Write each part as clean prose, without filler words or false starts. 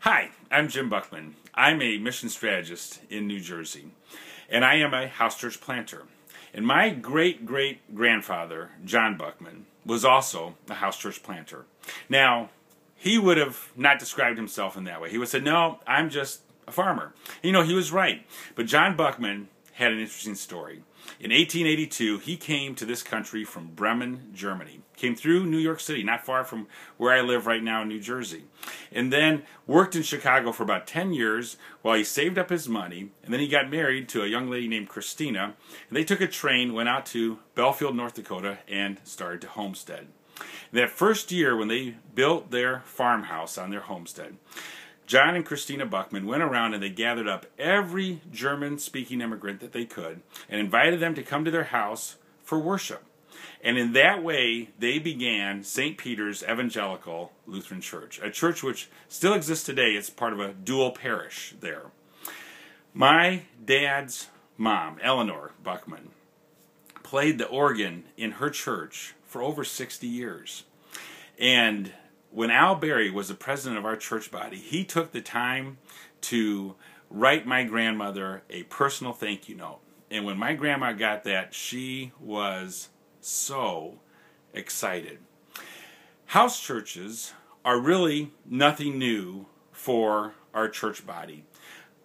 Hi, I'm Jim Buckman. I'm a mission strategist in New Jersey, and I am a house church planter. And my great-great-grandfather, John Buckman, was also a house church planter. Now, he would have not described himself in that way. He would have said, no, I'm just a farmer. You know, he was right. But John Buckman had an interesting story. In 1882, he came to this country from Bremen, Germany. Came through New York City, not far from where I live right now in New Jersey. And then worked in Chicago for about 10 years while he saved up his money. And then he got married to a young lady named Christina. And they took a train, went out to Belfield, North Dakota, and started to homestead. That first year when they built their farmhouse on their homestead, John and Christina Buckman went around and they gathered up every German-speaking immigrant that they could and invited them to come to their house for worship. And in that way, they began St. Peter's Evangelical Lutheran Church, a church which still exists today. It's part of a dual parish there. My dad's mom, Eleanor Buckman, played the organ in her church for over 60 years. And when Al Berry was the president of our church body, he took the time to write my grandmother a personal thank you note. And when my grandma got that, she was so excited. House churches are really nothing new for our church body.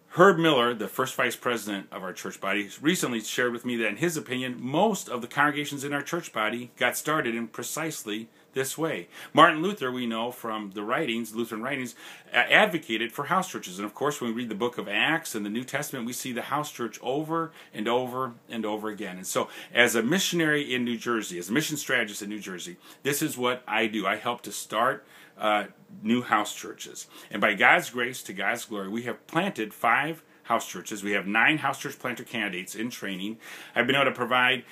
Herb Miller, the first vice president of our church body, recently shared with me that in his opinion, most of the congregations in our church body got started in precisely this way. Martin Luther, we know from the writings, Lutheran writings, advocated for house churches. And of course, when we read the book of Acts and the New Testament, we see the house church over and over and over again. And so, as a missionary in New Jersey, as a mission strategist in New Jersey, this is what I do. I help to start new house churches. And by God's grace, to God's glory, we have planted 5 house churches. We have 9 house church planter candidates in training. I've been able to provide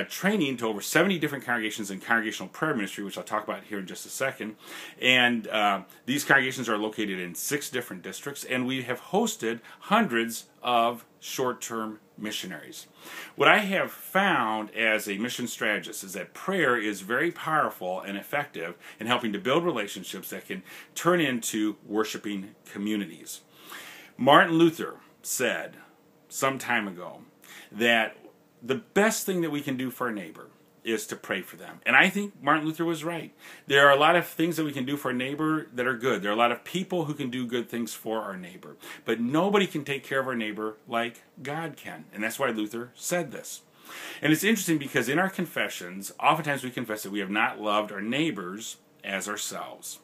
training to over 70 different congregations in congregational prayer ministry, which I'll talk about here in just a second. And these congregations are located in 6 different districts, and we have hosted hundreds of short-term missionaries. What I have found as a mission strategist is that prayer is very powerful and effective in helping to build relationships that can turn into worshiping communities. Martin Luther said some time ago that the best thing that we can do for a neighbor is to pray for them. And I think Martin Luther was right. There are a lot of things that we can do for a neighbor that are good. There are a lot of people who can do good things for our neighbor. But nobody can take care of our neighbor like God can. And that's why Luther said this. And it's interesting because in our confessions, oftentimes we confess that we have not loved our neighbors as ourselves.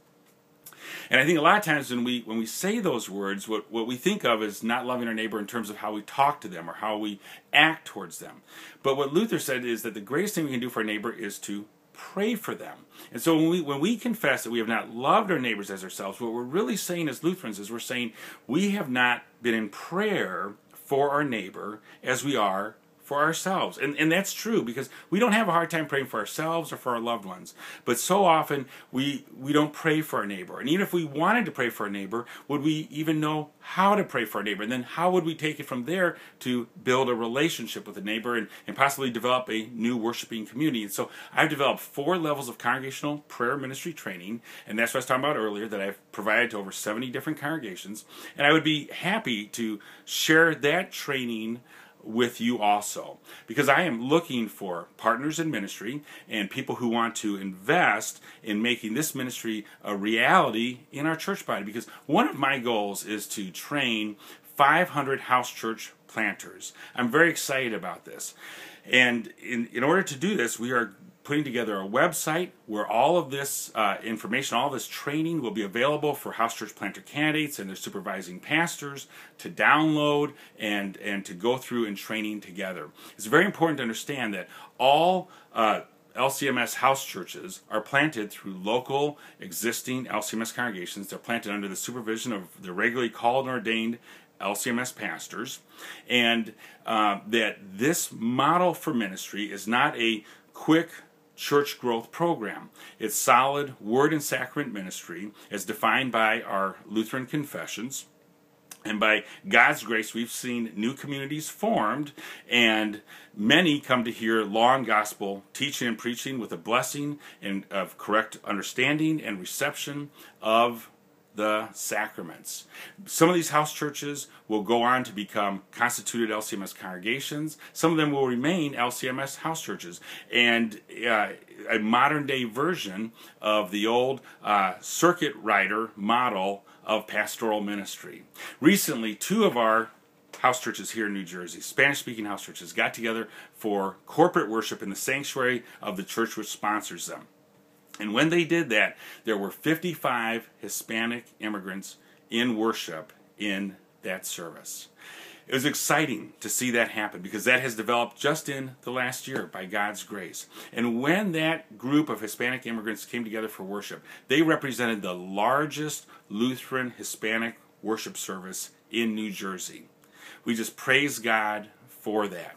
And I think a lot of times when we say those words, what we think of is not loving our neighbor in terms of how we talk to them or how we act towards them. But what Luther said is that the greatest thing we can do for our neighbor is to pray for them. And so when we confess that we have not loved our neighbors as ourselves, what we're really saying as Lutherans is we're saying we have not been in prayer for our neighbor as we are for ourselves. And that's true because we don't have a hard time praying for ourselves or for our loved ones. But so often we don't pray for our neighbor. And even if we wanted to pray for our neighbor, would we even know how to pray for our neighbor? And then how would we take it from there to build a relationship with a neighbor and possibly develop a new worshiping community? And so I've developed 4 levels of congregational prayer ministry training. And that's what I was talking about earlier, that I've provided to over 70 different congregations. And I would be happy to share that training with you also, because I am looking for partners in ministry and people who want to invest in making this ministry a reality in our church body, because one of my goals is to train 500 house church planters. I'm very excited about this, and in order to do this, we are putting together a website where all of this information, all this training will be available for house church planter candidates and their supervising pastors to download and to go through in training together. It's very important to understand that all LCMS house churches are planted through local existing LCMS congregations. They're planted under the supervision of the regularly called and ordained LCMS pastors, and that this model for ministry is not a quick church growth program. It's solid word and sacrament ministry as defined by our Lutheran confessions. And by God's grace, we've seen new communities formed, and many come to hear law and gospel teaching and preaching with a blessing and of correct understanding and reception of the sacraments. Some of these house churches will go on to become constituted LCMS congregations. Some of them will remain LCMS house churches. And a modern day version of the old circuit rider model of pastoral ministry. Recently, two of our house churches here in New Jersey, Spanish-speaking house churches, got together for corporate worship in the sanctuary of the church which sponsors them. And when they did that, there were 55 Hispanic immigrants in worship in that service. It was exciting to see that happen because that has developed just in the last year by God's grace. And when that group of Hispanic immigrants came together for worship, they represented the largest Lutheran Hispanic worship service in New Jersey. We just praise God for that.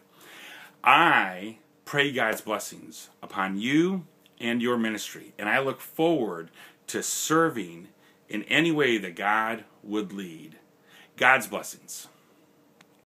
I pray God's blessings upon you and your ministry, and I look forward to serving in any way that God would lead. God's blessings.